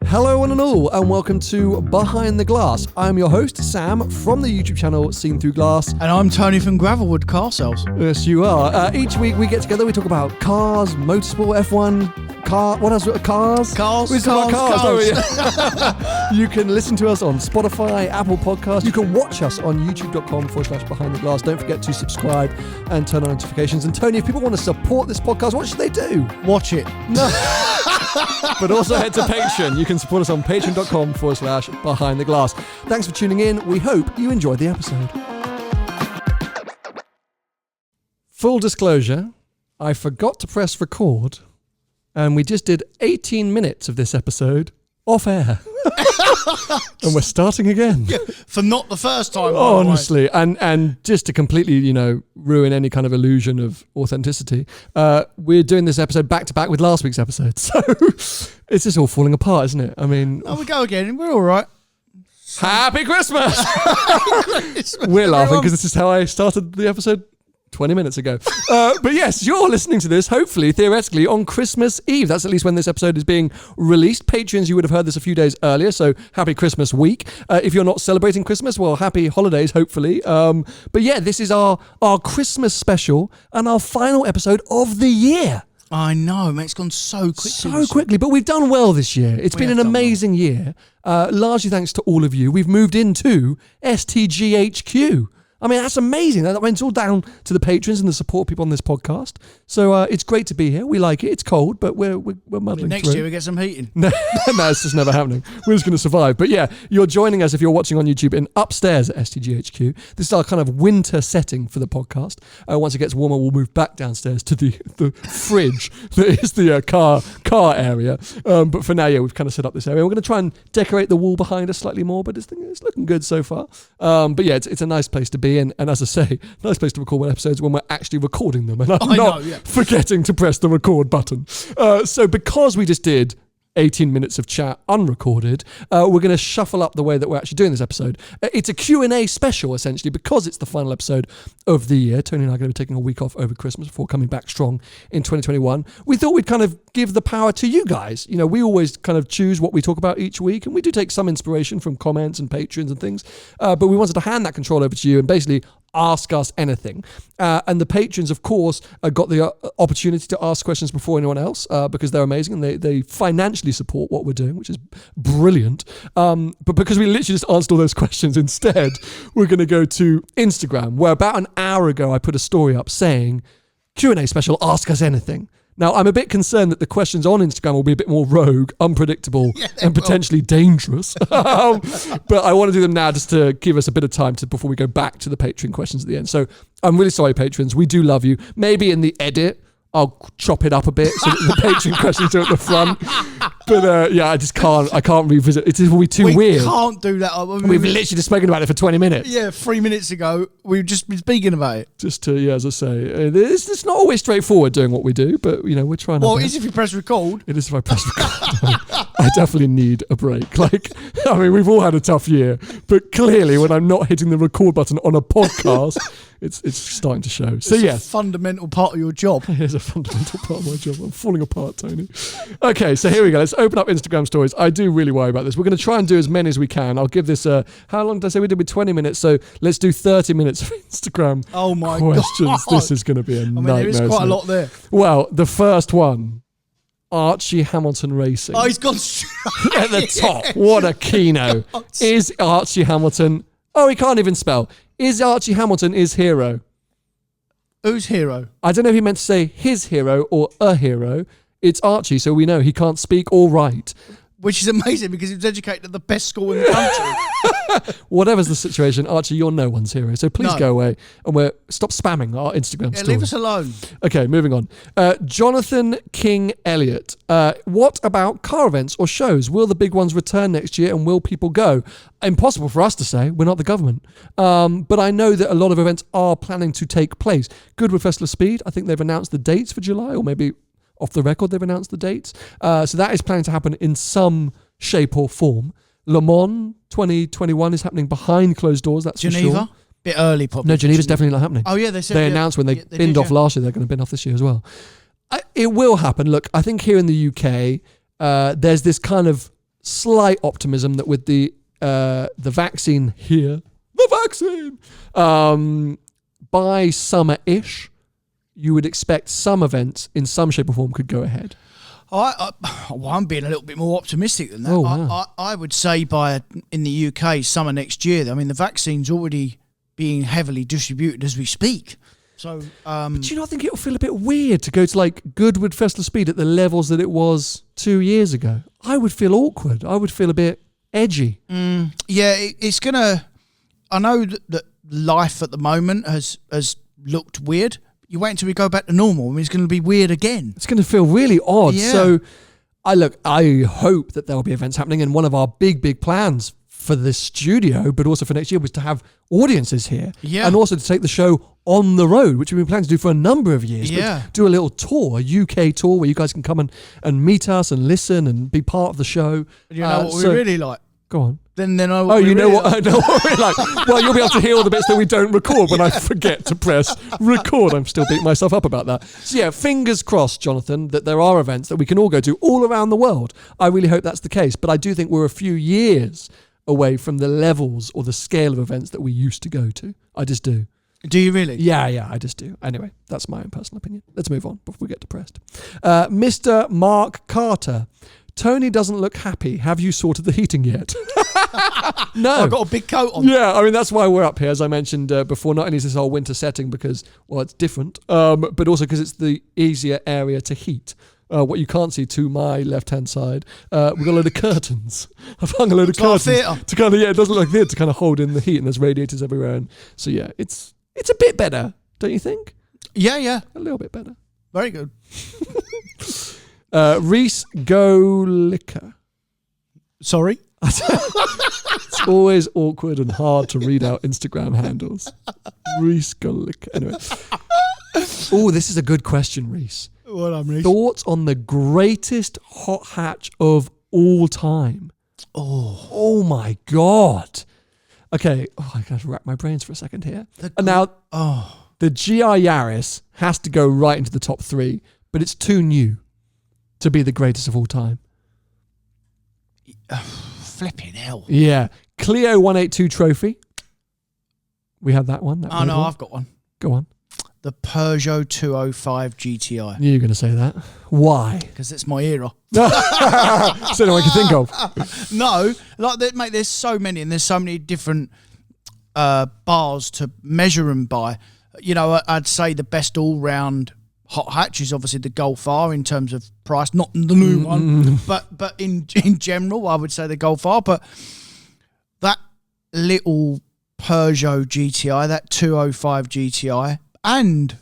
Hello one and all, and welcome to Behind the Glass. I'm your host, Sam, from the YouTube channel Seen Through Glass. And I'm Tony from Gravelwood Car Sales. Yes, you are. Each week we get together, we talk about cars, motorsport, F1, what else? Cars? We talk about cars. You can listen to us on Spotify, Apple Podcasts. You can watch us on youtube.com/Behind the Glass. Don't forget to subscribe and turn on notifications. And Tony, if people want to support this podcast, what should they do? Watch it. No. But also head to Patreon. You can support us on patreon.com/Behind the Glass. Thanks for tuning in. We hope you enjoyed the episode. Full disclosure, I forgot to press record, and we just did 18 minutes of this episode off air. And we're starting again. Yeah, for not the first time. Honestly, and just to completely, ruin any kind of illusion of authenticity, we're doing this episode back to back with last week's episode. So it's just all falling apart, isn't it? I mean... Oh, we go again. We're all right. Happy Christmas! Happy Christmas! We're laughing because this is how I started the episode 20 minutes ago. But yes, you're listening to this, hopefully, theoretically, on Christmas Eve. That's at least when this episode is being released. Patrons, you would have heard this a few days earlier, so happy Christmas week. If you're not celebrating Christmas, well, happy holidays, hopefully. But yeah, this is our Christmas special and our final episode of the year. I know, mate. It's gone so quickly. So quickly, but we've done well this year. It's been an amazing year, largely thanks to all of you. We've moved into STGHQ. I mean, that's amazing. It's all down to the patrons and the support people on this podcast. So it's great to be here. We like it. It's cold, but we're muddling Next through. year we get some heating. No, it's just never happening. We're just going to survive. But yeah, you're joining us if you're watching on YouTube in upstairs at STGHQ. This is our kind of winter setting for the podcast. Once it gets warmer, we'll move back downstairs to the fridge that is the car area. But for now, yeah, we've kind of set up this area. We're going to try and decorate the wall behind us slightly more, but it's looking good so far. But yeah, it's a nice place to be. And as I say, nice place to record episodes when we're actually recording them and I'm not forgetting to press the record button. So because we just did 18 minutes of chat unrecorded, we're going to shuffle up the way that we're actually doing this episode. It's a Q&A special, essentially, because it's the final episode of the year. Tony and I are going to be taking a week off over Christmas before coming back strong in 2021. We thought we'd kind of give the power to you guys. We always kind of choose what we talk about each week, and we do take some inspiration from comments and patrons and things, but we wanted to hand that control over to you and basically ask us anything. And the patrons, of course, got the opportunity to ask questions before anyone else because they're amazing and they financially support what we're doing, which is brilliant. But because we literally just answered all those questions instead, we're going to go to Instagram, where about an hour ago I put a story up saying, Q&A special, ask us anything. Now, I'm a bit concerned that the questions on Instagram will be a bit more rogue, unpredictable, and potentially dangerous. But I want to do them now just to give us a bit of time before we go back to the Patreon questions at the end. So I'm really sorry, patrons. We do love you. Maybe in the edit, I'll chop it up a bit so that the Patreon questions are at the front. But yeah, I can't revisit. It will be too weird. We can't do that. We've literally just spoken about it for 20 minutes. Yeah, 3 minutes ago, we've just been speaking about it. Just to, as I say, it's not always straightforward doing what we do, but, we're trying to. Well, it is if you press record. It is if I press record. I definitely need a break. We've all had a tough year, but clearly when I'm not hitting the record button on a podcast, it's starting to show. So yes, a fundamental part of your job. It is a fundamental part of my job. I'm falling apart, Tony. Okay, so here we go. Let's open up Instagram stories. I do really worry about this. We're going to try and do as many as we can. I'll give this how long did I say we did with 20 minutes? So let's do 30 minutes of Instagram questions. God. This is going to be a nightmare. There is quite a lot there. Well, the first one. Archie Hamilton Racing. Oh, he's gone at the top. What a keynote. Is Archie Hamilton... Oh, he can't even spell. Is Archie Hamilton his hero? Who's hero? I don't know if he meant to say his hero or a hero. It's Archie, so we know he can't speak or write. Which is amazing because he was educated at the best school in the country. Whatever's the situation, Archie, you're no one's hero. So please go away and stop spamming our Instagram stories. Leave us alone. Okay, moving on. Jonathan King Elliott. What about car events or shows? Will the big ones return next year and will people go? Impossible for us to say. We're not the government. But I know that a lot of events are planning to take place. Goodwood Festival of Speed, I think they've announced the dates for July, or maybe off the record they've announced the dates. So that is planning to happen in some shape or form. Le Mans 2021 is happening behind closed doors, that's Geneva? for sure. Bit early, probably. No, Geneva's definitely not happening. Oh, yeah, they said... They announced when they binned off last year, they're going to bin off this year as well. It will happen. Look, I think here in the UK, there's this kind of slight optimism that with the vaccine here, by summer-ish, you would expect some events in some shape or form could go ahead. I'm being a little bit more optimistic than that. Oh, wow. I would say in the UK, summer next year. I mean, the vaccine's already being heavily distributed as we speak. So, but do you not think it'll feel a bit weird to go to like Goodwood Festival Speed at the levels that it was 2 years ago? I would feel awkward. I would feel a bit edgy. Yeah, it's gonna. I know that life at the moment has looked weird. You wait until we go back to normal, and it's going to be weird again. It's going to feel really odd. Yeah. So, I hope that there will be events happening, and one of our big plans for this studio, but also for next year, was to have audiences here, and also to take the show on the road, which we've been planning to do for a number of years. Yeah, do a little tour, a UK tour, where you guys can come and meet us and listen and be part of the show. You know what we really like? Go on. Then I know what what you know really what I know what we're like. Well, you'll be able to hear all the bits that we don't record when I forget to press record. I'm still beating myself up about that. So yeah, fingers crossed, Jonathan, that there are events that we can all go to all around the world. I really hope that's the case. But I do think we're a few years away from the levels or the scale of events that we used to go to. I just do. Do you really? Yeah, I just do. Anyway, that's my own personal opinion. Let's move on before we get depressed. Mr. Mark Carter. Tony doesn't look happy. Have you sorted the heating yet? No. I've got a big coat on. Yeah, I mean, that's why we're up here, as I mentioned before. Not only is this our winter setting because, well, it's different, but also because it's the easier area to heat. What you can't see to my left-hand side, we've got a load of curtains. I've hung a load of curtains to kind of, it doesn't look like theatre, to kind of hold in the heat, and there's radiators everywhere. And so, yeah, it's a bit better, don't you think? Yeah. A little bit better. Very good. Reese Golicker. Sorry? It's always awkward and hard to read out Instagram handles. Reese Golicker. Anyway. Oh, this is a good question, Reese. What I'm Reese? Thoughts on the greatest hot hatch of all time? Oh my God. Okay. Oh, I gotta rack my brains for a second here. The GR Yaris has to go right into the top 3, but it's too new to be the greatest of all time. Flipping hell. Yeah. Clio 182 trophy. We had that one. I've got one. Go on. The Peugeot 205 GTI. You're going to say that. Why? Because it's my era. It's the only one I can think of. No. Mate, there's so many, and there's so many different bars to measure them by. You know, I'd say the best all-round hot hatch is obviously the Golf R in terms of price, not the new one, but in general, I would say the Golf R. But that little Peugeot GTI, that 205 GTI, and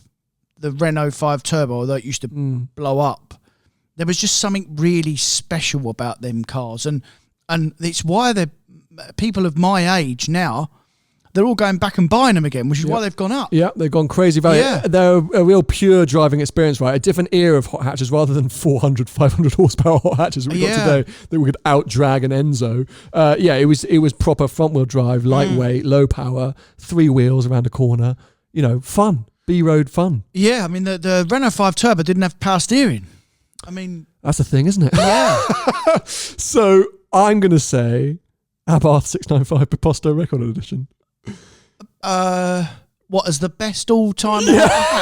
the Renault 5 Turbo that used to blow up, there was just something really special about them cars, and it's why the people of my age now, they're all going back and buying them again, which is why they've gone up. Yeah, they've gone crazy value. Yeah. They're a real pure driving experience, right? A different era of hot hatches rather than 400, 500 horsepower hot hatches that we got today that we could out-drag an Enzo. It was proper front-wheel drive, lightweight, low power, 3 wheels around a corner. You know, fun. B-road fun. Yeah, I mean, the Renault 5 Turbo didn't have power steering. I mean... That's the thing, isn't it? Yeah. So, I'm going to say Abarth 695 Piposto Record Edition. What is the best all-time? Yeah.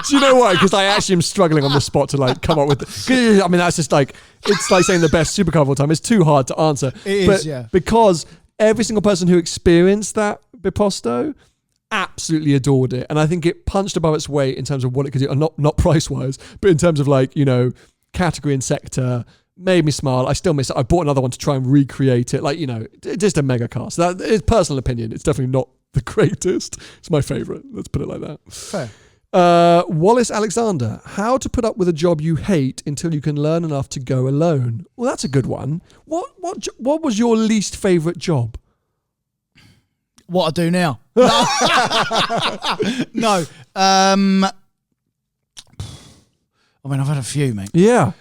Do you know why? Because I actually am struggling on the spot to like come up with. I mean, that's just like, it's like saying the best supercar of all time. It's too hard to answer. It is, yeah. Because every single person who experienced that Piposto absolutely adored it, and I think it punched above its weight in terms of what it could do, and not price wise, but in terms of like, you know, category and sector. Made me smile. I still miss it. I bought another one to try and recreate it. Like, you know, just a mega car. So that is personal opinion. It's definitely not the greatest. It's my favourite. Let's put it like that. Fair. Wallace Alexander. How to put up with a job you hate until you can learn enough to go alone. Well, that's a good one. What was your least favourite job? What I do now? No. I mean, I've had a few, mate. Yeah.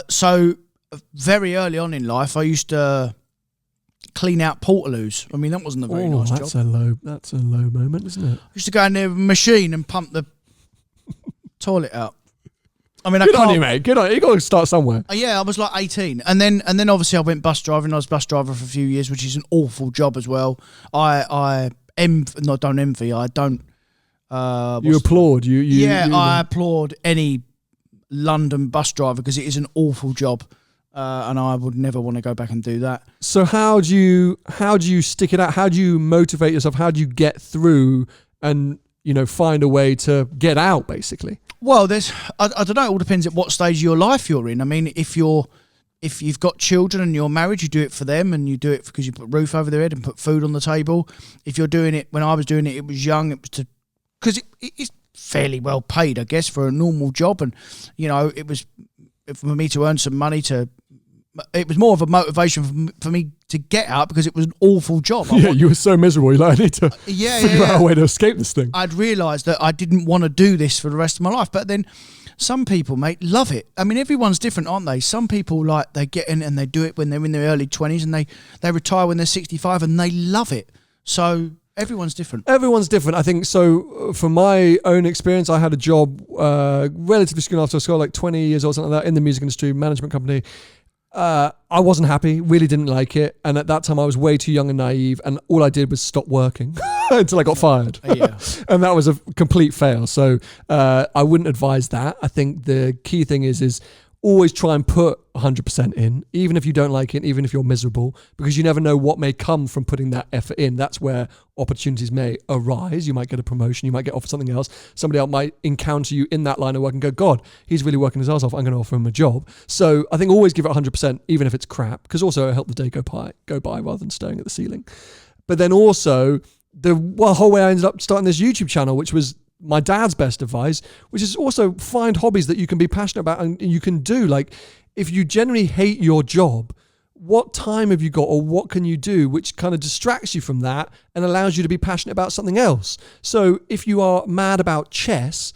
So very early on in life, I used to clean out portaloos. I mean, that wasn't a very nice job. That's a low moment, isn't it? I used to go in there with a machine and pump the toilet out. I mean, Good on you, mate. Good on you. You got to start somewhere. Yeah, I was like 18, and then obviously I went bus driving. I was bus driver for a few years, which is an awful job as well. I don't envy. I don't. You applaud. I applaud any London bus driver because it is an awful job, and I would never want to go back and do that. So how do you stick it out? How do you motivate yourself? How do you get through and find a way to get out, basically? Well, I don't know. It all depends at what stage of your life you're in. I mean, if you've got children and you're married, you do it for them, and you do it because you put a roof over their head and put food on the table. If you're doing it, when I was doing it, it was young. It was because it's fairly well paid, I guess, for a normal job, and it was for me to earn some money it was more of a motivation for me to get out because it was an awful job. You were so miserable. You're like, I need to figure out a way to escape this thing. I'd realised that I didn't want to do this for the rest of my life. But then some people, mate, love it. I mean, everyone's different, aren't they? Some people, they get in and they do it when they're in their early 20s and they retire when they're 65 and they love it. So everyone's different. Everyone's different. I think so. From my own experience, I had a job relatively soon after school, like 20 years old, something like that, in the music industry, management company. I wasn't happy, really didn't like it. And at that time I was way too young and naive, and all I did was stop working until I got fired. Yeah. And that was a complete fail. So I wouldn't advise that. I think the key thing is always try and put 100% in, even if you don't like it, even if you're miserable, because you never know what may come from putting that effort in. That's where opportunities may arise. You might get a promotion, you might get offered something else. Somebody else might encounter you in that line of work and go, God, he's really working his ass off. I'm going to offer him a job. So I think always give it 100%, even if it's crap, because also it'll help the day go by rather than staring at the ceiling. But then also the whole way I ended up starting this YouTube channel, which was my dad's best advice, which is also find hobbies that you can be passionate about and you can do. Like, if you generally hate your job, what time have you got, or what can you do which kind of distracts you from that and allows you to be passionate about something else? So if you are mad about chess,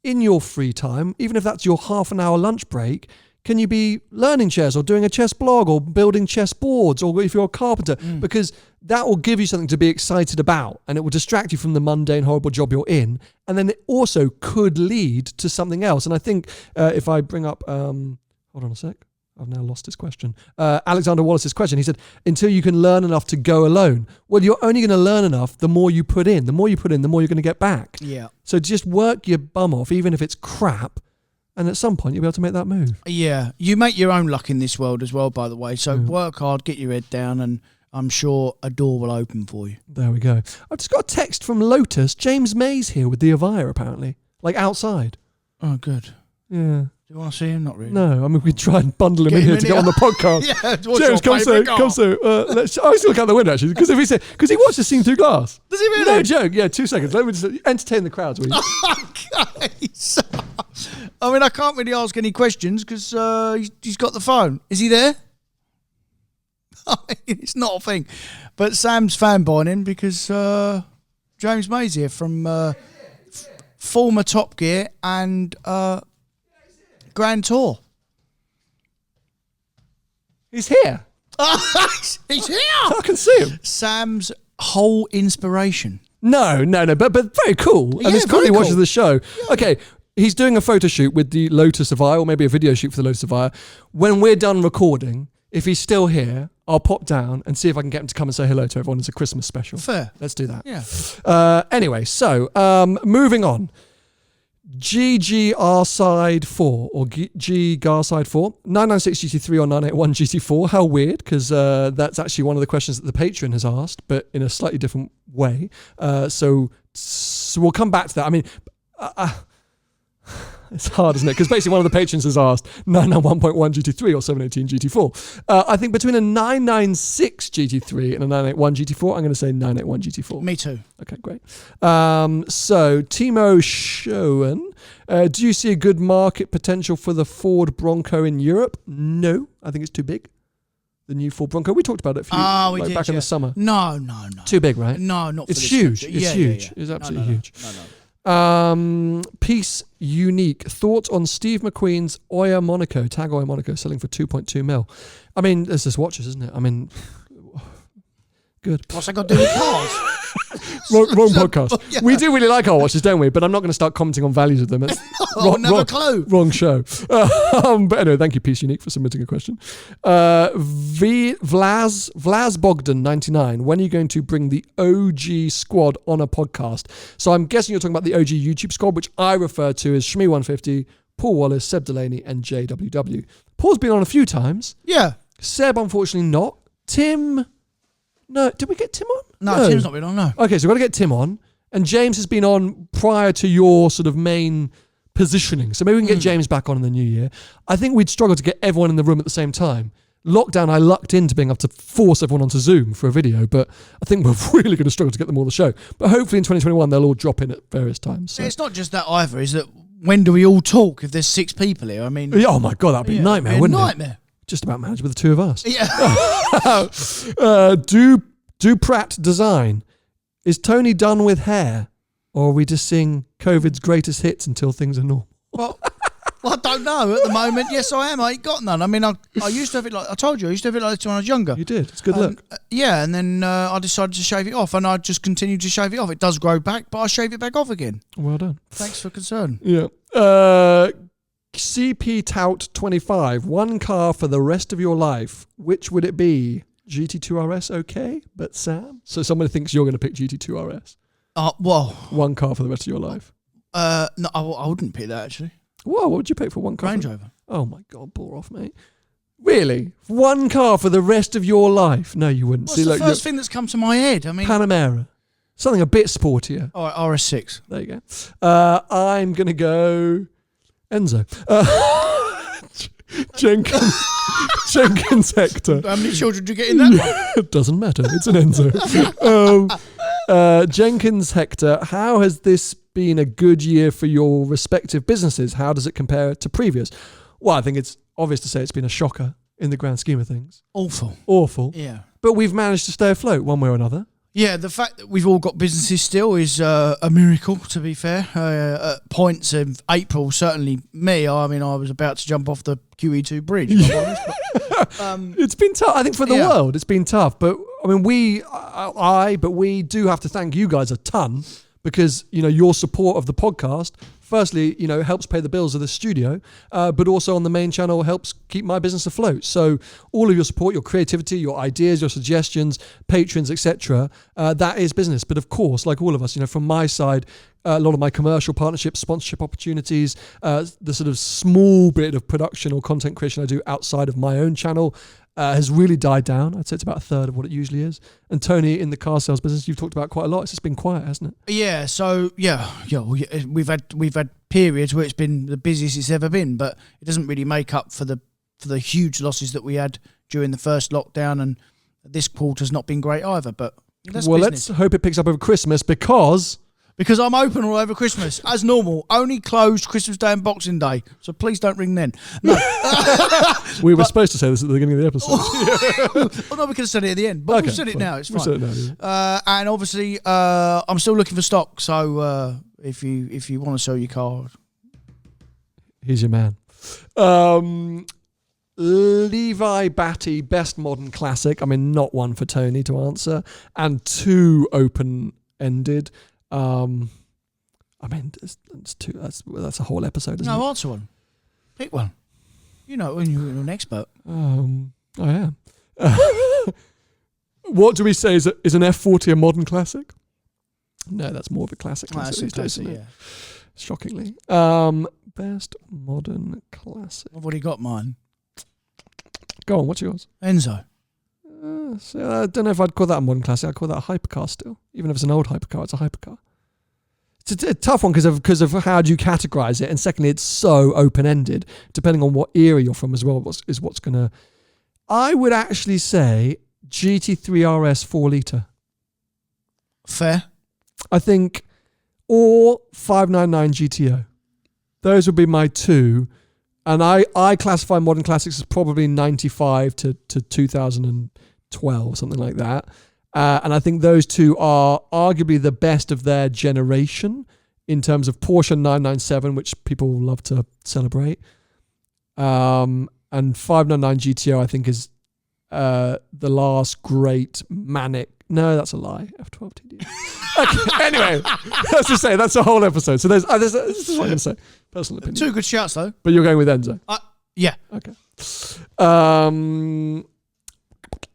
in your free time, even if that's your half an hour lunch break, can you be learning chess or doing a chess blog or building chess boards, or if you're a carpenter, because that will give you something to be excited about and it will distract you from the mundane, horrible job you're in. And then it also could lead to something else. And I think if I bring up, hold on a sec, I've now lost his question. Alexander Wallace's question, he said, until you can learn enough to go alone. Well, you're only going to learn enough the more you put in. The more you put in, the more you're going to get back. Yeah. So just work your bum off, even if it's crap. And at some point, you'll be able to make that move. Yeah. You make your own luck in this world as well, by the way. So work hard, get your head down, and I'm sure a door will open for you. There we go. I've just got a text from Lotus. James May's here with the Avaya, apparently. Like, outside. Oh, good. Yeah. Do you want to see him? Not really. No, I mean, we try and bundle him in here to get on the podcast. Yeah, James, come through. Let's look out the window, actually, because he watches the scene through glass. Does he really? No joke. Yeah, 2 seconds. Let me just entertain the crowds. Will you? Okay. I mean, I can't really ask any questions because he's got the phone. Is he there? I mean, it's not a thing. But Sam's fanboying him because James May's here from former Top Gear and Grand Tour. He's here. He's here. I can see him. Sam's whole inspiration. No, but very cool. Yeah, and it's cool very he watches cool. the show. Yeah. Okay, he's doing a photo shoot with the Lotus Avaya, or maybe a video shoot for the Lotus Avaya. When we're done recording, if he's still here, I'll pop down and see if I can get him to come and say hello to everyone as a Christmas special. Fair. Let's do that. Yeah. Anyway, so moving on. GGR side 4 or G Gar side 4, 996 GT3 or 981 GT4. How weird, because that's actually one of the questions that the patron has asked, but in a slightly different way. So we'll come back to that. I mean, it's hard, isn't it? Because basically one of the patrons has asked 991.1 GT3 or 718 GT4. I think between a 996 GT3 and a 981 GT4, I'm going to say 981 GT4. Me too. Okay, great. So Timo Schoen, do you see a good market potential for the Ford Bronco in Europe? No, I think it's too big. The new Ford Bronco. We talked about it back in the summer. No. Too big, right? No, not for it's this huge. country. It's huge. Yeah. It's absolutely huge. No. Peace Unique. Thoughts on Steve McQueen's Oya Monaco, Tag Oya Monaco, selling for 2.2 mil. I mean, there's just watches, isn't it? I mean, good. What's that got to do with cars? wrong podcast. Yeah. We do really like our watches, don't we? But I'm not going to start commenting on values of them. It's a clue. Wrong show. But anyway, thank you, Peace Unique, for submitting a question. Vlaz Bogdan 99. When are you going to bring the OG squad on a podcast? So I'm guessing you're talking about the OG YouTube squad, which I refer to as Shmee150, Paul Wallace, Seb Delaney, and JWW. Paul's been on a few times. Yeah. Seb, unfortunately, not. Tim... No, did we get Tim on? No, Tim's not been on, no. Okay, so we've got to get Tim on. And James has been on prior to your sort of main positioning. So maybe we can get James back on in the new year. I think we'd struggle to get everyone in the room at the same time. Lockdown, I lucked into being able to force everyone onto Zoom for a video, but I think we're really going to struggle to get them all on the show. But hopefully in 2021, they'll all drop in at various times. So. It's not just that either, is that when do we all talk if there's 6 people here? I mean... Oh my God, that'd be a nightmare, wouldn't it? Nightmare. Just about managed with the two of us. Yeah. Do Pratt design. Is Tony done with hair? Or are we just seeing COVID's greatest hits until things are normal? Well, I don't know at the moment. Yes, I am. I ain't got none. I mean, I used to have it like... I told you, I used to have it like this when I was younger. You did. It's a good look. Yeah, and then I decided to shave it off, and I just continued to shave it off. It does grow back, but I shave it back off again. Well done. Thanks for concern. Yeah. CP Tout 25. One car for the rest of your life. Which would it be? GT2 RS, okay, but Sam? So somebody thinks you're going to pick GT2 RS. Well... One car for the rest of your life. No, I wouldn't pick that, actually. Whoa, what would you pick for one car? Range Rover. Oh my God, bore off, mate. Really? One car for the rest of your life? No, you wouldn't. What's the first thing that's come to my head? I mean... Panamera. Something a bit sportier. All right, RS6. There you go. I'm going to go... Enzo. Jenkins Hector. How many children do you get in that one? It doesn't matter. It's an Enzo. Jenkins Hector, how has this been a good year for your respective businesses? How does it compare to previous? Well, I think it's obvious to say it's been a shocker in the grand scheme of things. Awful. Yeah. But we've managed to stay afloat one way or another. Yeah, the fact that we've all got businesses still is a miracle, to be fair. At points of April, certainly me, I mean, I was about to jump off the QE2 bridge. If I'm honest, but, it's been tough. I think for the world, it's been tough. But I mean, we do have to thank you guys a ton because, you know, your support of the podcast, firstly, you know, helps pay the bills of the studio, but also on the main channel helps keep my business afloat. So all of your support, your creativity, your ideas, your suggestions, patrons, etc., that is business. But of course, like all of us, you know, from my side, a lot of my commercial partnerships, sponsorship opportunities, the sort of small bit of production or content creation I do outside of my own channel has really died down. I'd say it's about a third of what it usually is. And Tony, in the car sales business, you've talked about quite a lot. It's just been quiet, hasn't it? Yeah. So we've had periods where it's been the busiest it's ever been, but it doesn't really make up for the huge losses that we had during the first lockdown, and this quarter's not been great either. But that's business. Let's hope it picks up over Christmas because I'm open all over Christmas, as normal. Only closed Christmas Day and Boxing Day. So please don't ring then. No. We were supposed to say this at the beginning of the episode. Well, no, we could have said it at the end. But we've said it now. It's fine. We've said it now, yeah. And obviously, I'm still looking for stock. So if you want to sell your car, he's your man. Levi Batty, best modern classic. I mean, not one for Tony to answer, and 2 open-ended. I mean, it's 2. That's a whole episode, isn't it? No, answer one. Pick one. You know, when you're an expert. I am. What do we say is an F40 a modern classic? No, that's more of a classic. That's these days, yeah. Shockingly. Best modern classic. I've already got mine. Go on, what's yours? Enzo. So I don't know if I'd call that a modern classic. I'd call that a hypercar still. Even if it's an old hypercar, it's a hypercar. It's a tough one because of how do you categorize it, and secondly, it's so open-ended. Depending on what era you're from as well, is what's going to... I would actually say GT3 RS 4 litre. Fair. I think, or 599 GTO. Those would be my 2. And I classify modern classics as probably 95 to 2012, something like that. And I think those 2 are arguably the best of their generation in terms of Porsche 997, which people love to celebrate. And 599 GTO, I think, is the last great manic No, that's a lie. F12 TD. Okay, anyway, let's just say that's a whole episode. So this is what I'm going to say. Personal opinion. 2 good shouts though. But you're going with Enzo. Yeah. Okay.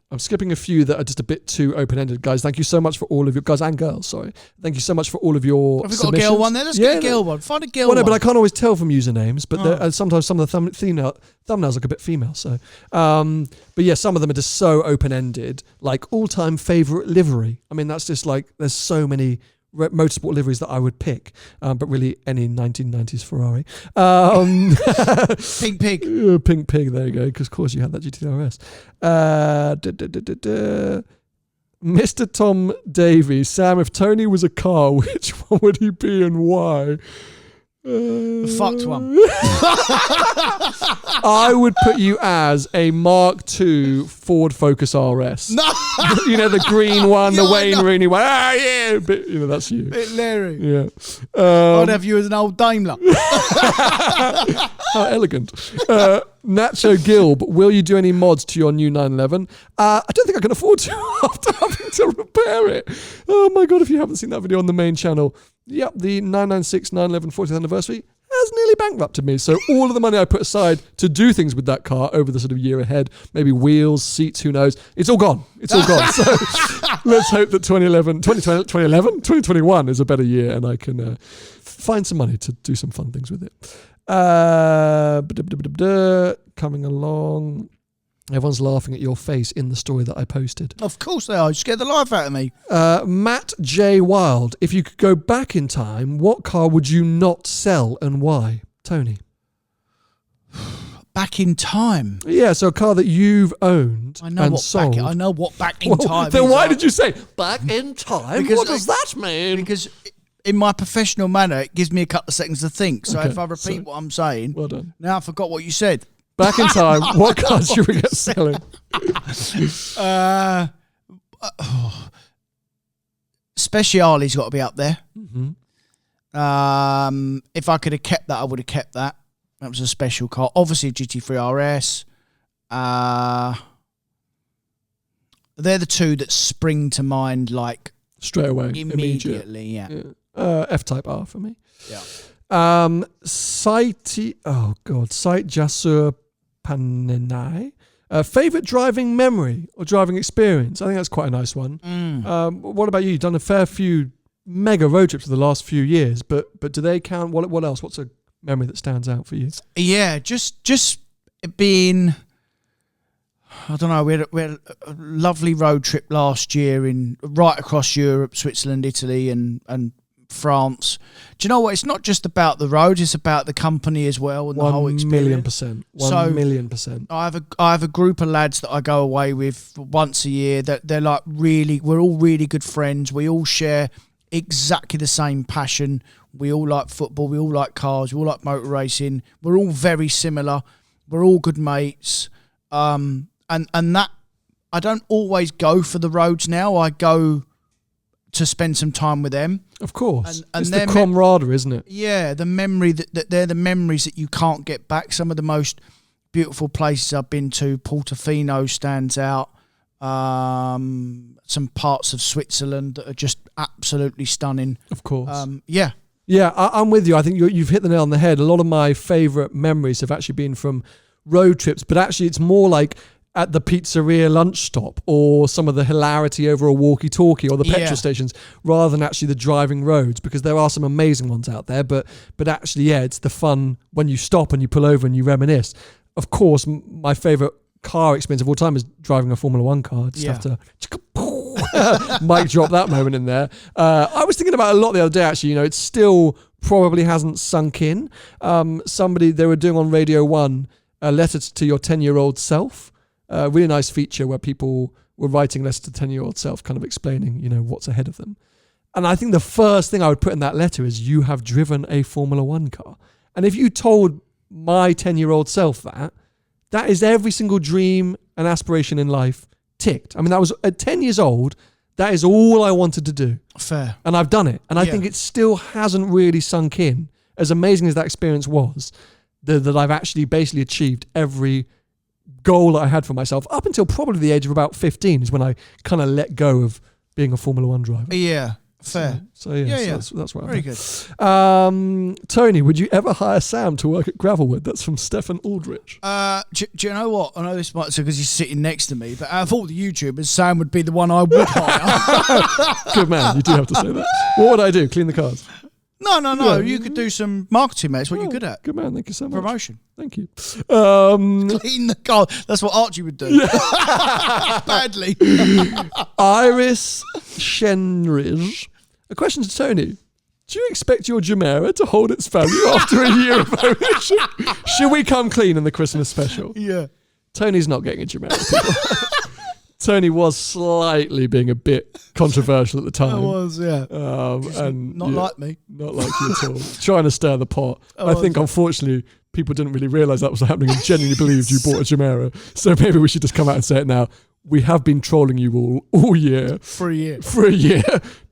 I'm skipping a few that are just a bit too open-ended. Guys, thank you so much for all of your... Guys and girls, sorry. Thank you so much for all of your Have we got submissions. a girl one there? Let's get a girl one. Find a girl well, no, one. but I can't always tell from usernames. But sometimes some of the thumbnails look a bit female. So, but yeah, some of them are just so open-ended. Like all-time favourite livery. I mean, that's just like... There's so many... motorsport liveries that I would pick, but really any 1990s Ferrari. Pink Pig. Pink Pig, there you go, because of course you had that GT3 RS. Mr. Tom Davies, Sam, if Tony was a car, which one would he be and why? The fucked one. I would put you as a Mark II Ford Focus RS. No. You know, the green one, Yeah, the Wayne Rooney one. Ah, yeah. But, you know, that's you. Bit Larry. Yeah. I'd have you as an old Daimler. How elegant. Nacho Gilb, will you do any mods to your new 911? I don't think I can afford to after having to repair it. Oh my God, if you haven't seen that video on the main channel, yep, the 996 911 40th anniversary has nearly bankrupted me. So all of the money I put aside to do things with that car over the sort of year ahead, maybe wheels, seats, who knows, it's all gone. It's all gone. So let's hope that 2021 is a better year and I can find some money to do some fun things with it. Coming along. Everyone's laughing at your face in the story that I posted. Of course they are. You scared the life out of me. Matt J. Wild, if you could go back in time, what car would you not sell and why? Tony. Back in time. Yeah, so a car that you've owned and sold. I know what back in time then is. why did you say back in time? Because what does that mean? Because in my professional manner, it gives me a couple of seconds to think. So Okay, if I repeat what I'm saying, well done. now I forgot what you said. Back in time, what cars should we get selling? Speciale's got to be up there. Mm-hmm. If I could have kept that, I would have kept that. That was a special car. Obviously, GT3 RS. They're the two that spring to mind like Straight away. immediately. Yeah. F-Type R for me. Yeah. Site Jasur Panenai. Favorite driving memory or driving experience? I think that's quite a nice one. What about you? You've done a fair few mega road trips for the last few years, but do they count? What else? What's a memory that stands out for you? Yeah, just being, I don't know, we had a lovely road trip last year right across Europe, Switzerland, Italy and France. Do you know what? It's not just about the road; it's about the company as well and the whole experience. 1,000,000%. I have a group of lads that I go away with once a year. That they're like we're all really good friends. We all share exactly the same passion. We all like football. We all like cars. We all like motor racing. We're all very similar. We're all good mates. And that I don't always go for the roads now. I go to spend some time with them. Of course. And it's the camaraderie, isn't it? Yeah, the memory that they're the memories that you can't get back. Some of the most beautiful places I've been to, Portofino stands out. Some parts of Switzerland that are just absolutely stunning. Of course. Yeah. Yeah, I'm with you. I think you've hit the nail on the head. A lot of my favourite memories have actually been from road trips, but actually it's more like at the pizzeria lunch stop or some of the hilarity over a walkie-talkie or the petrol stations rather than actually the driving roads, because there are some amazing ones out there. But actually, yeah, it's the fun when you stop and you pull over and you reminisce. Of course, my favourite car experience of all time is driving a Formula One car. Just have to mic drop that moment in there. I was thinking about it a lot the other day, actually. You know, it still probably hasn't sunk in. They were doing on Radio 1 a letter to your 10-year-old self. A really nice feature where people were writing letters to 10-year-old self, kind of explaining, you know, what's ahead of them. And I think the first thing I would put in that letter is you have driven a Formula One car. And if you told my 10-year-old self that is every single dream and aspiration in life ticked. I mean, that was at 10 years old. That is all I wanted to do. Fair. And I've done it. And I think it still hasn't really sunk in, as amazing as that experience was, that I've actually basically achieved every goal that I had for myself up until probably the age of about 15 is when I kind of let go of being a Formula One driver. Yeah, fair. So that's what Very I good. Tony, would you ever hire Sam to work at Gravelwood? That's from Stefan Aldrich. Do you know what? I know this might say because he's sitting next to me, but out of all the YouTubers, Sam would be the one I would hire. Good man, you do have to say that. What would I do? Clean the cars? No. Yeah. You could do some marketing, mate. It's what you're good at. Good man, thank you so much. Promotion. Thank you. Clean the car. That's what Archie would do. Badly. Iris Shenridge. A question to Tony. Do you expect your Gemera to hold its value after a year of ownership? Should we come clean in the Christmas special? Yeah. Tony's not getting a Gemera, people. Tony was slightly being a bit controversial at the time. I was, yeah. And not like me. Not like you at all. Trying to stir the pot. I think, unfortunately, people didn't really realise that was happening and genuinely believed you bought a Gemera. So maybe we should just come out and say it now. We have been trolling you all year. For a year.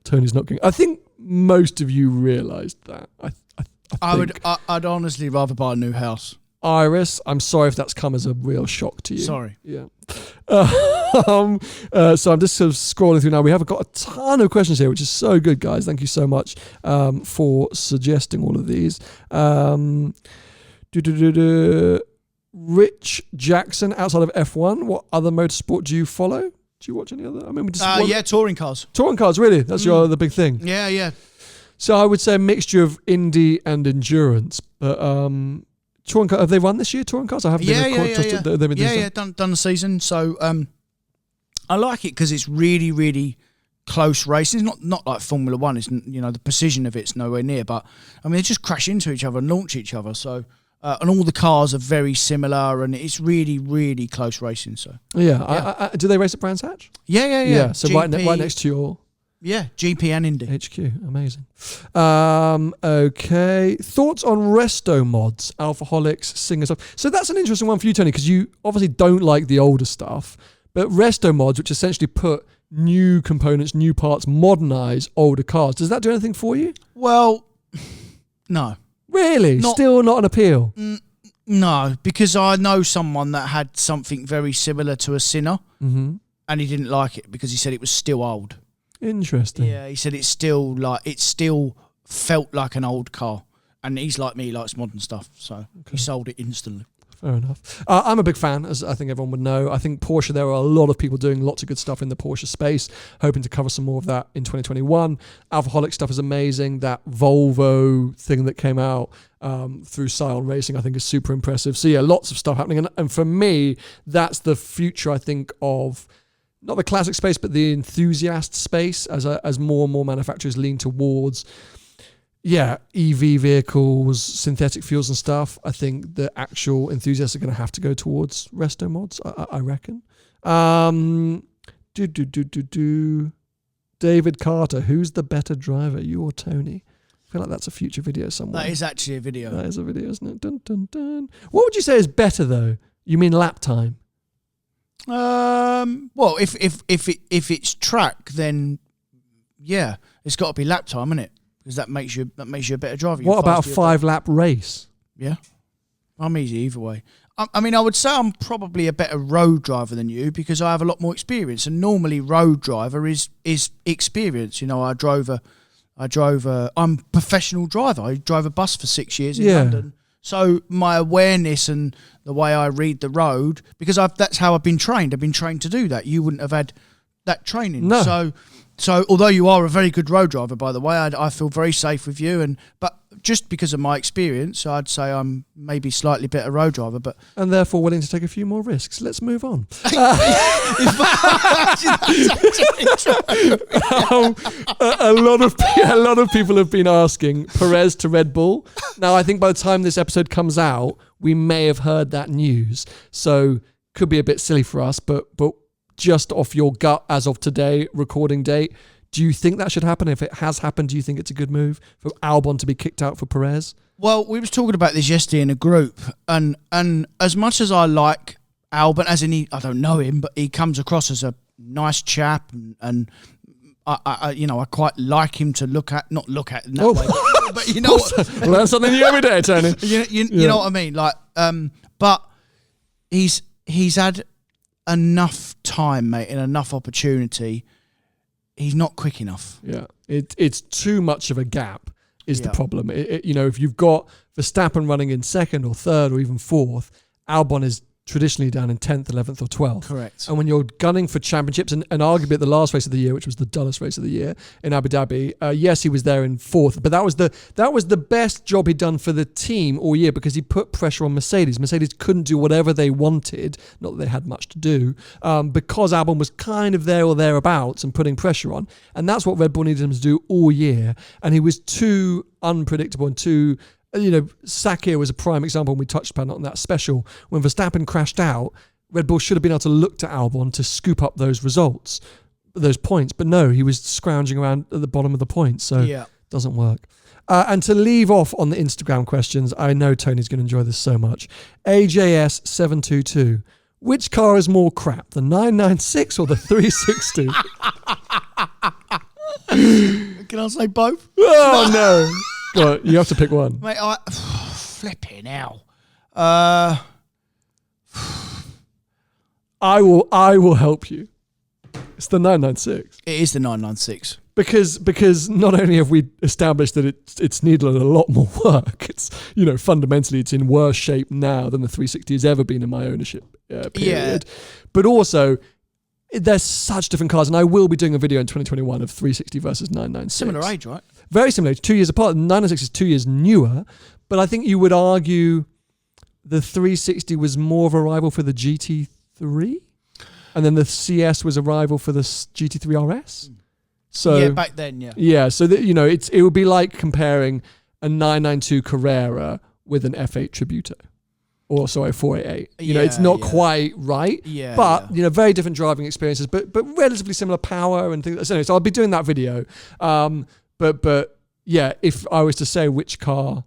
Tony's not getting... I think most of you realised that. I'd honestly rather buy a new house. Iris, I'm sorry if that's come as a real shock to you. Sorry. Yeah. So I'm just sort of scrolling through now. We have got a ton of questions here, which is so good, guys. Thank you so much for suggesting all of these. Rich Jackson, outside of F1, what other motorsport do you follow? Do you watch any other? I mean, touring cars. Touring cars, really? That's the big thing. Yeah. So I would say a mixture of Indy and endurance, but touring car, have they won this year? Touring cars? I haven't been. Yeah. Done the season. So I like it because it's really, really close racing. It's not like Formula One. It's the precision of it's nowhere near. But I mean, they just crash into each other and launch each other. So and all the cars are very similar, and it's really, really close racing. So yeah. Do they race at Brands Hatch? Yeah. So right next to your. Yeah, GP and Indy. HQ, amazing. Okay, thoughts on Resto-Mods, Alcoholics, Singers. So that's an interesting one for you, Tony, because you obviously don't like the older stuff, but Resto-Mods, which essentially put new components, new parts, modernise older cars. Does that do anything for you? Well, no. Really? Still not an appeal? No, because I know someone that had something very similar to a Sinner, and he didn't like it because he said it was still old. Interesting. Yeah, he said it still felt like an old car, and he's like me, he likes modern stuff, so he sold it instantly. Fair enough. I'm a big fan, as I think everyone would know. I think Porsche, there are a lot of people doing lots of good stuff in the Porsche space, hoping to cover some more of that in 2021. Alcoholic stuff is amazing. That Volvo thing that came out through Scion Racing, I think is super impressive. So yeah, lots of stuff happening. And for me, that's the future, I think, of not the classic space, but the enthusiast space as more and more manufacturers lean towards, EV vehicles, synthetic fuels and stuff. I think the actual enthusiasts are going to have to go towards Resto-Mods, I reckon. David Carter, who's the better driver, you or Tony? I feel like that's a future video somewhere. That is actually a video. That is a video, isn't it? Dun, dun, dun. What would you say is better, though? You mean lap time? Well, if it's track, then yeah, it's got to be lap time, isn't it? Because that makes you a better driver. What about a 5-lap race? Yeah, I'm easy either way. I mean, I would say I'm probably a better road driver than you because I have a lot more experience, and normally road driver is experience. I'm a professional driver. I drove a bus for 6 years in London. So my awareness and the way I read the road, because that's how I've been trained. I've been trained to do that. You wouldn't have had that training. No. So although you are a very good road driver, by the way, I feel very safe with you. But just because of my experience, I'd say I'm maybe slightly better road driver. And therefore willing to take a few more risks. Let's move on. A lot of people have been asking Perez to Red Bull. Now, I think by the time this episode comes out, we may have heard that news. So could be a bit silly for us, but just off your gut as of today, recording date, do you think that should happen? If it has happened, do you think it's a good move for Albon to be kicked out for Perez? Well, we was talking about this yesterday in a group, and as much as I like Albon, as in I don't know him, but he comes across as a nice chap, and I quite like him to not look at in that way, but you know what? Learn something new every day, Tony. You know what I mean? Like, but he's had enough time, mate, and enough opportunity he's not quick enough. Yeah, it's too much of a gap is the problem. If you've got Verstappen running in second or third or even fourth, Albon is traditionally down in 10th, 11th or 12th. Correct. And when you're gunning for championships, and arguably at the last race of the year, which was the dullest race of the year in Abu Dhabi, yes, he was there in fourth, but that was the best job he'd done for the team all year because he put pressure on Mercedes. Mercedes couldn't do whatever they wanted, not that they had much to do, because Albon was kind of there or thereabouts and putting pressure on. And that's what Red Bull needed him to do all year. And he was too unpredictable and too... Sakir was a prime example, and we touched upon it on that special. When Verstappen crashed out, Red Bull should have been able to look to Albon to scoop up those results, those points. But no, he was scrounging around at the bottom of the points, so it doesn't work. And to leave off on the Instagram questions, I know Tony's going to enjoy this so much. AJS722. Which car is more crap, the 996 or the 360? Can I say both? Oh, no. Well, you have to pick one. Mate, flipping hell. I will help you. It's the 996. It is the 996. Because not only have we established that it's needed a lot more work, it's fundamentally it's in worse shape now than the 360 has ever been in my ownership period. But also they're such different cars, and I will be doing a video in 2021 of 360 versus 996. Similar age, right? Very similar. 2 years apart. The 996 is 2 years newer, but I think you would argue the 360 was more of a rival for the GT3, and then the CS was a rival for the GT3 RS. So back then, yeah. So that it would be like comparing a 992 Carrera with an F8 Tributo. Or sorry, 488. It's not quite right. But very different driving experiences, but relatively similar power and things. So I'll be doing that video. But if I was to say which car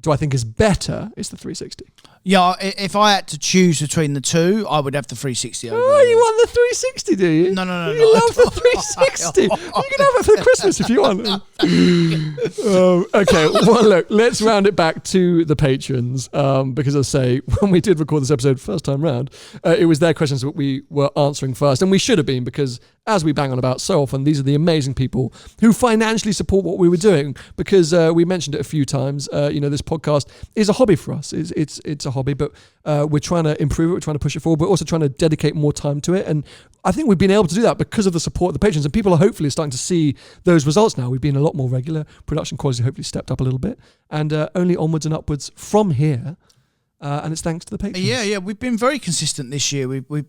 do I think is better, it's the 360. Yeah, if I had to choose between the two, I would have the 360 over. Oh, you want the 360, do you? No. You love the 360. You can have it for Christmas if you want. Okay, well, look, let's round it back to the patrons, because as I say, when we did record this episode first time round, it was their questions that we were answering first, and we should have been, because as we bang on about so often, these are the amazing people who financially support what we were doing, because we mentioned it a few times. This podcast is a hobby for us. It's a hobby, but we're trying to improve it, we're trying to push it forward, we're also trying to dedicate more time to it, and I think we've been able to do that because of the support of the patrons, and people are hopefully starting to see those results now. We've been a lot more regular, production quality hopefully stepped up a little bit, and only onwards and upwards from here, and it's thanks to the patrons. Yeah, we've been very consistent this year. We've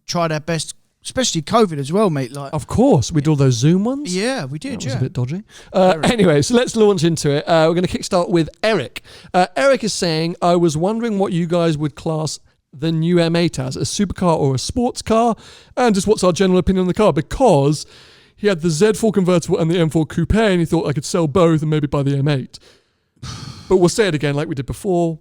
tried our best, especially COVID as well, mate. Like, of course, we did all those Zoom ones. Yeah, we did. That was a bit dodgy. Anyway, so let's launch into it. We're going to kickstart with Eric. Eric is saying, I was wondering what you guys would class the new M8 as, a supercar or a sports car, and just what's our general opinion on the car, because he had the Z4 convertible and the M4 coupe, and he thought I could sell both and maybe buy the M8. But we'll say it again like we did before.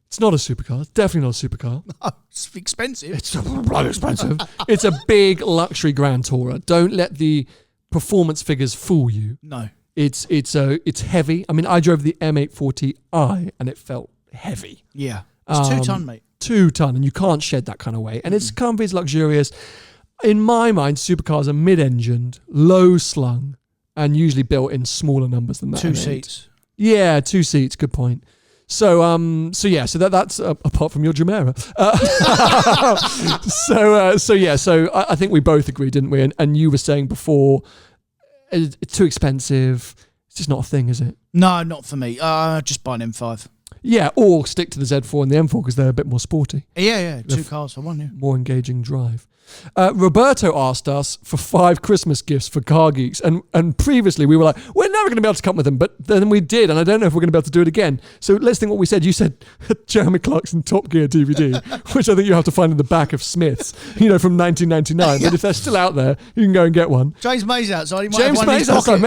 It's not a supercar. It's definitely not a supercar. No, it's expensive. It's bloody expensive. It's a big luxury Grand Tourer. Don't let the performance figures fool you. No. It's heavy. I mean, I drove the M8 40i and it felt heavy. Yeah. It's 2 ton, mate. 2 ton, and you can't shed that kind of weight. And it's comfy, it's luxurious. In my mind, supercars are mid-engined, low-slung, and usually built in smaller numbers than that. 2 seats. Yeah, 2 seats. Good point. So that's apart from your Gemera. So I think we both agreed, didn't we? And you were saying before, it's too expensive. It's just not a thing, is it? No, not for me. Just buy an M5. Yeah, or stick to the Z4 and the M4 because they're a bit more sporty. Yeah, 2 cars for one. Yeah. More engaging drive. Roberto asked us for 5 Christmas gifts for Car Geeks, and previously we were like, we're never going to be able to come with them, but then we did, and I don't know if we're going to be able to do it again. So let's think what we said. You said Jeremy Clarkson Top Gear DVD, which I think you have to find in the back of Smith's, from 1999. But if they're still out there, you can go and get one. James May's outside. James May's outside.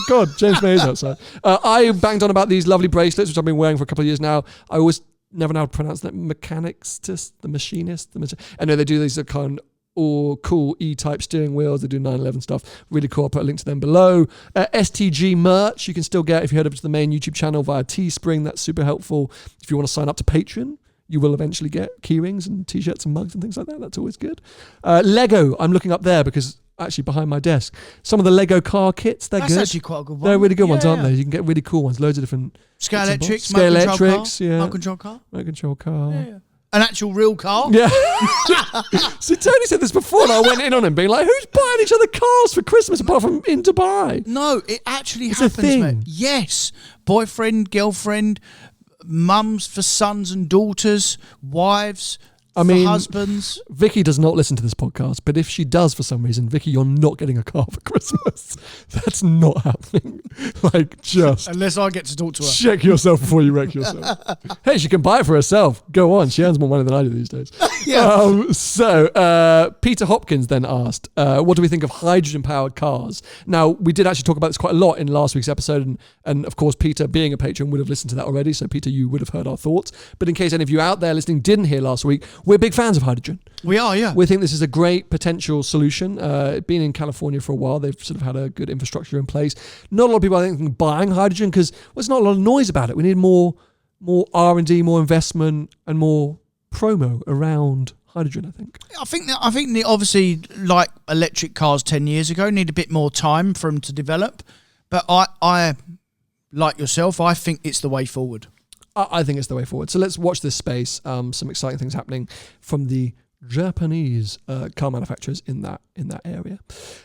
God, James May's outside. I banged on about these lovely bracelets, which I've been wearing for a couple of years now. I always never know how to pronounce that. The machinist. I know they do these kind of or cool E-type steering wheels. They do 911 stuff. Really cool. I'll put a link to them below. STG merch you can still get if you head over to the main YouTube channel via Teespring. That's super helpful. If you want to sign up to Patreon, you will eventually get keyrings and T-shirts and mugs and things like that. That's always good. Lego, I'm looking up there because actually behind my desk. Some of the Lego car kits, they're That's good. actually quite a good one. They're really good ones, aren't Yeah. they? You can get really cool ones. Loads of different Scale electrics, Scale remote control electrics, car, yeah. remote control car. remote control car. Yeah. An actual real car. Yeah. See, Tony said this before, and I went in on him, being like, "Who's buying each other cars for Christmas apart from in Dubai?" No, it actually It's a happens, thing. mate. Yes. Boyfriend, girlfriend, mums for sons and daughters, wives I for mean, husbands. Vicky does not listen to this podcast, but if she does for some reason, Vicky, you're not getting a car for Christmas. That's not happening. Like, just Unless I get to talk to her. check yourself before you wreck yourself. Hey, she can buy it for herself. Go on. She earns more money than I do these days. Yeah. So Peter Hopkins then asked, what do we think of hydrogen-powered cars? Now, we did actually talk about this quite a lot in last week's episode, and of course, Peter, being a patron, would have listened to that already. So, Peter, you would have heard our thoughts. But in case any of you out there listening didn't hear last week, we're big fans of hydrogen. We are, yeah. We think this is a great potential solution. Being in California for a while, they've sort of had a good infrastructure in place. Not a lot of people, I think, buying hydrogen because there's not a lot of noise about it. We need more R&D, more investment, and more promo around hydrogen, I think. I think that obviously, like electric cars 10 years ago, need a bit more time for them to develop. But I like yourself, I think it's the way forward. I think it's the way forward. So let's watch this space. Some exciting things happening from the Japanese car manufacturers in that area.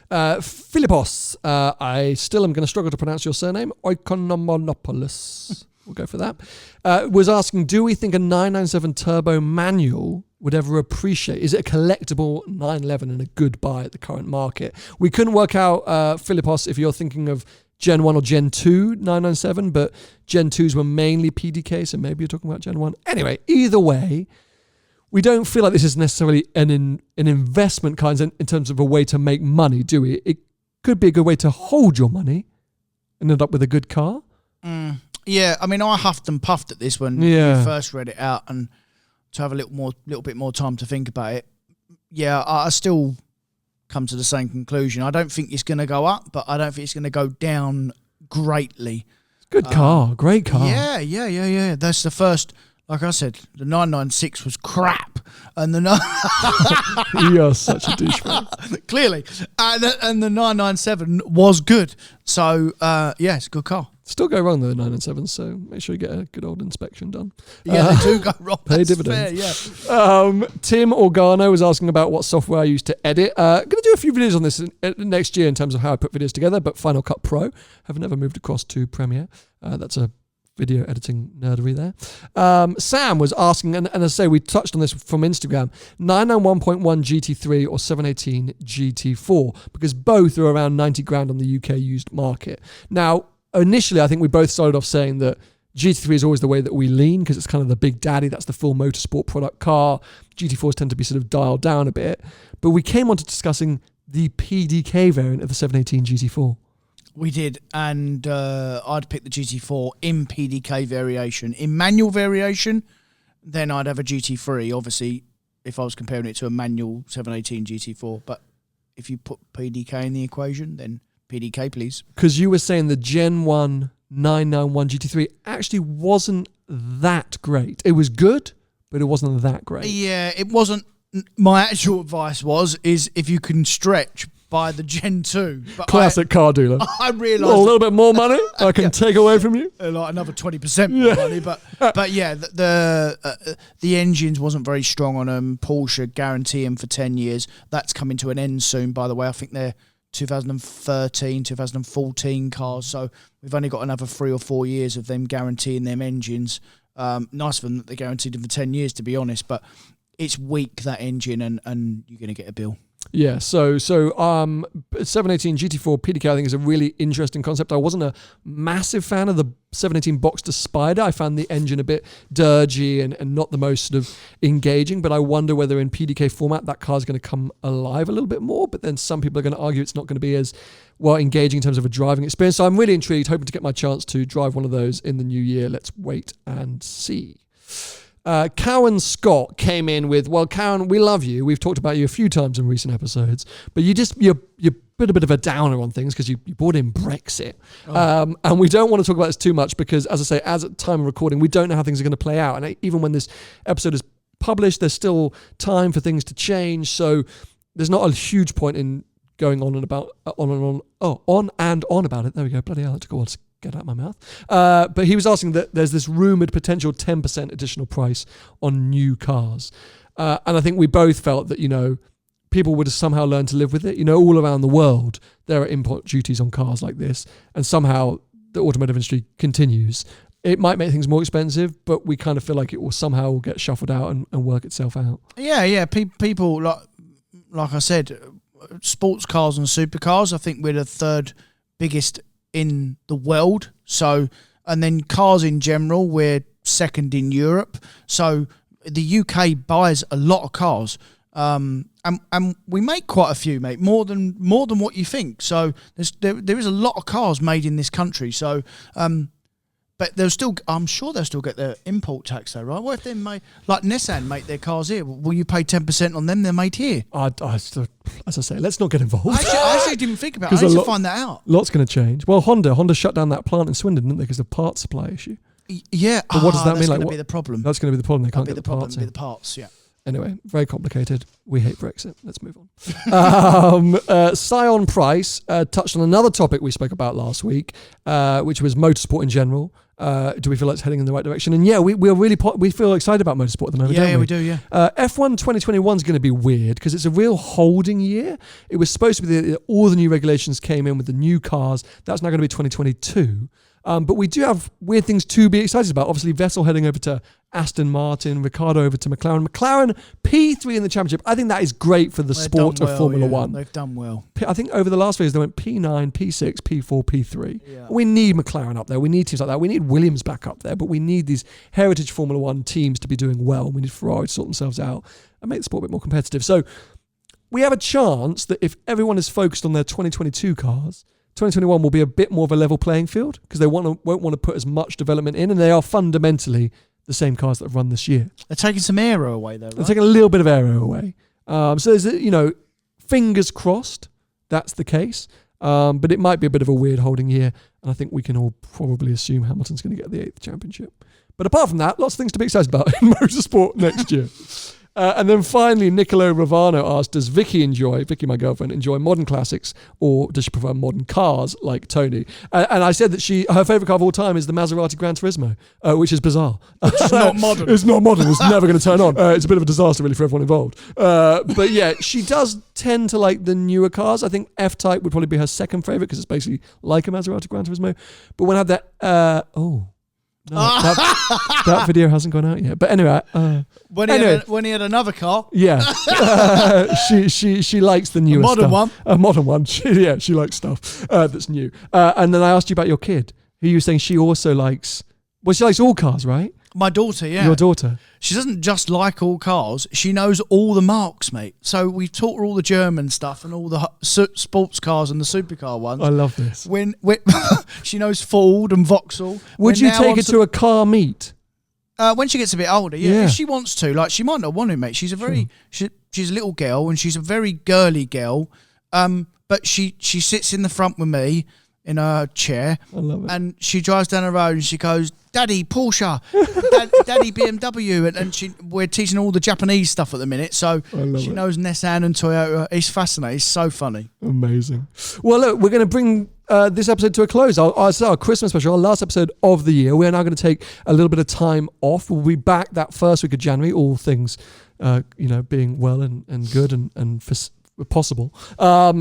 Philippos, I still am going to struggle to pronounce your surname. Oikonomopoulos. We'll go for that. Was asking, do we think a 997 turbo manual would ever appreciate? Is it a collectible 911 and a good buy at the current market? We couldn't work out, Philippos, if you're thinking of Gen 1 or Gen 2 997, but Gen 2s were mainly PDK, so maybe you're talking about Gen 1. Anyway, either way, we don't feel like this is necessarily an investment kind in terms of a way to make money, do we? It could be a good way to hold your money and end up with a good car. Yeah, I mean, I huffed and puffed at this when we first read it out, and to have a little bit more time to think about it. Yeah, I still come to the same conclusion. I don't think it's going to go up, but I don't think it's going to go down greatly. Good car, great car. Yeah. That's the first. Like I said, the 996 was crap, and the You're such a douchebag. clearly, and the 997 was good. So yeah, it's a good car. Still go wrong though, the 997, so make sure you get a good old inspection done. Yeah, they do go wrong. Pay That's dividends. fair, yeah. Tim Organo was asking about what software I use to edit. Going to do a few videos on this next year in terms of how I put videos together, but Final Cut Pro. Have never moved across to Premiere. That's a video editing nerdery there. Sam was asking, and as I say, we touched on this from Instagram, 991.1 GT3 or 718 GT4, because both are around 90 grand on the UK used market. Now, initially, I think we both started off saying that GT3 is always the way that we lean because it's kind of the big daddy. That's the full motorsport product car. GT4s tend to be sort of dialed down a bit. But we came on to discussing the PDK variant of the 718 GT4. We did, and I'd pick the GT4 in PDK variation. In manual variation, then I'd have a GT3, obviously, if I was comparing it to a manual 718 GT4. But if you put PDK in the equation, then PDK, please. Because you were saying the Gen 1 991 GT3 actually wasn't that great. It was good, but it wasn't that great. Yeah, it wasn't. My actual advice is if you can stretch, buy the Gen 2. But Classic car dealer. I realised a little bit more money I can take away from you. Like another 20% more money, but yeah, the engines wasn't very strong on them. Porsche guarantee them for 10 years. That's coming to an end soon, by the way. I think they're 2013, 2014 cars, so we've only got another 3 or 4 years of them guaranteeing them engines. Nice of them that they guaranteed them for 10 years, to be honest, but it's weak, that engine, and you're going to get a bill. Yeah, so 718 GT4 PDK I think is a really interesting concept. I wasn't a massive fan of the 718 Boxster Spider. I found the engine a bit dirgy and not the most sort of engaging, but I wonder whether in PDK format that car is going to come alive a little bit more, but then some people are going to argue it's not going to be as well engaging in terms of a driving experience. So I'm really intrigued, hoping to get my chance to drive one of those in the new year. Let's wait and see. Cowan Scott came in with, well, Cowan, we love you. We've talked about you a few times in recent episodes, but you put a bit of a downer on things because you brought in Brexit. And we don't want to talk about this too much because, as I say, as at time of recording, we don't know how things are going to play out. And even when this episode is published, there's still time for things to change. So there's not a huge point in going on and on about it. There we go. Bloody hell, that took a while to get out of my mouth. But he was asking that there's this rumoured potential 10% additional price on new cars. And I think we both felt that, people would have somehow learned to live with it. All around the world, there are import duties on cars like this. And somehow the automotive industry continues. It might make things more expensive, but we kind of feel like it will somehow get shuffled out and work itself out. Yeah. People, like I said, sports cars and supercars, I think we're the third biggest in the world. So, and then cars in general, we're second in Europe. So the UK buys a lot of cars. And we make quite a few, mate, more than what you think. So there is a lot of cars made in this country. So, but I'm sure they'll still get their import tax though, right? What if they like Nissan make their cars here? Will you pay 10% on them? They're made here. As I say, let's not get involved. I actually didn't think about it. I need to find that out. Lots going to change. Well, Honda shut down that plant in Swindon, didn't they, because of parts supply issue? Yeah. But what does that mean? That's going to be the problem. That's going to be the problem. They can't get the parts in. Be the parts, yeah. Anyway, very complicated. We hate Brexit. Let's move on. Sion Price touched on another topic we spoke about last week, which was motorsport in general. Do we feel like it's heading in the right direction? And yeah, we feel excited about motorsport at the moment, don't we? Yeah, we do, yeah. F1 2021 is going to be weird because it's a real holding year. It was supposed to be all the new regulations came in with the new cars. That's now going to be 2022. But we do have weird things to be excited about. Obviously, Vettel heading over to Aston Martin, Ricciardo over to McLaren. McLaren P3 in the championship. I think that is great for the sport of Formula One. They've done well. I think over the last phase, they went P9, P6, P4, P3. Yeah. We need McLaren up there. We need teams like that. We need Williams back up there. But we need these heritage Formula One teams to be doing well. We need Ferrari to sort themselves out and make the sport a bit more competitive. So we have a chance that if everyone is focused on their 2022 cars, 2021 will be a bit more of a level playing field because they won't want to put as much development in, and they are fundamentally the same cars that have run this year. They're taking some aero away, though, right? They're taking a little bit of aero away. So there's, fingers crossed that's the case. But it might be a bit of a weird holding year, and I think we can all probably assume Hamilton's going to get the 8th championship. But apart from that, lots of things to be excited about in motorsport next year. And then finally, Nicolo Ravano asked, does Viki, my girlfriend, enjoy modern classics, or does she prefer modern cars like Tony? And I said that her favourite car of all time is the Maserati Gran Turismo, which is bizarre. It's not modern. It's not modern. It's never going to turn on. It's a bit of a disaster, really, for everyone involved. But yeah, she does tend to like the newer cars. I think F-Type would probably be her second favourite because it's basically like a Maserati Gran Turismo. But when I had that... No, that video hasn't gone out yet. But anyway, when he had another car, yeah, she likes the newer stuff. A modern one. She likes stuff that's new. And then I asked you about your kid, who you were saying she also likes. Well, she likes all cars, right? My daughter, yeah. Your daughter. She doesn't just like all cars. She knows all the marques, mate. So we taught her all the German stuff and all the sports cars and the supercar ones. I love this. When she knows Ford and Vauxhall. Would you take her to a car meet? When she gets a bit older, yeah. If she wants to. Like, she might not want to, mate. She's a she's a little girl and she's a very girly girl. But she sits in the front with me in her chair. I love it. And she drives down the road and she goes, Daddy, Porsche, Daddy, BMW. And we're teaching all the Japanese stuff at the minute. So she knows Nissan and Toyota. It's fascinating. It's so funny. Amazing. Well, look, we're going to bring this episode to a close. Our Christmas special, our last episode of the year. We're now going to take a little bit of time off. We'll be back that first week of January, all things, being well and good and possible.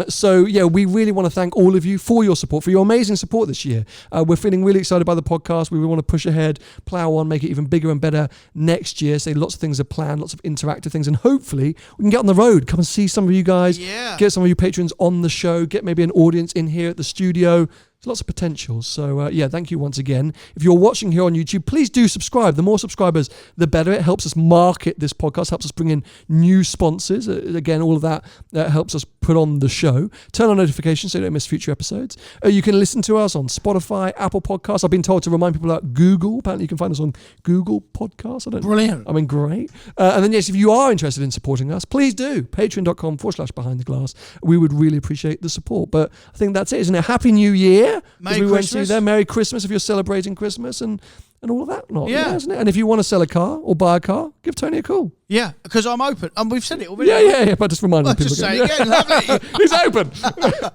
So yeah, we really want to thank all of you for your support, for your amazing support this year. We're feeling really excited by the podcast. We really want to push ahead, plow on, make it even bigger and better next year. So lots of things are planned, lots of interactive things, and hopefully we can get on the road, come and see some of you guys, get some of you patrons on the show, get maybe an audience in here at the studio. There's lots of potential. So thank you once again. If you're watching here on YouTube, please do subscribe. The more subscribers, the better. It helps us market this podcast, helps us bring in new sponsors. Again, all of that helps us put on the show. Turn on notifications so you don't miss future episodes. You can listen to us on Spotify, Apple Podcasts. I've been told to remind people about Google. Apparently you can find us on Google Podcasts. Brilliant. I mean, great. And then, yes, if you are interested in supporting us, please do. Patreon.com/behindtheglass. We would really appreciate the support. But I think that's it, isn't it? Happy New Year. Yeah, Merry we went to you Christmas. there. Merry Christmas if you're celebrating Christmas and all of that. Not, Yeah. isn't it? And if you want to sell a car or buy a car, give Tony a call. Yeah, because I'm open. And we've said it already. Yeah. But just reminding I'll people just say again. again, lovely. He's open.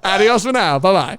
Adios for now. Bye-bye.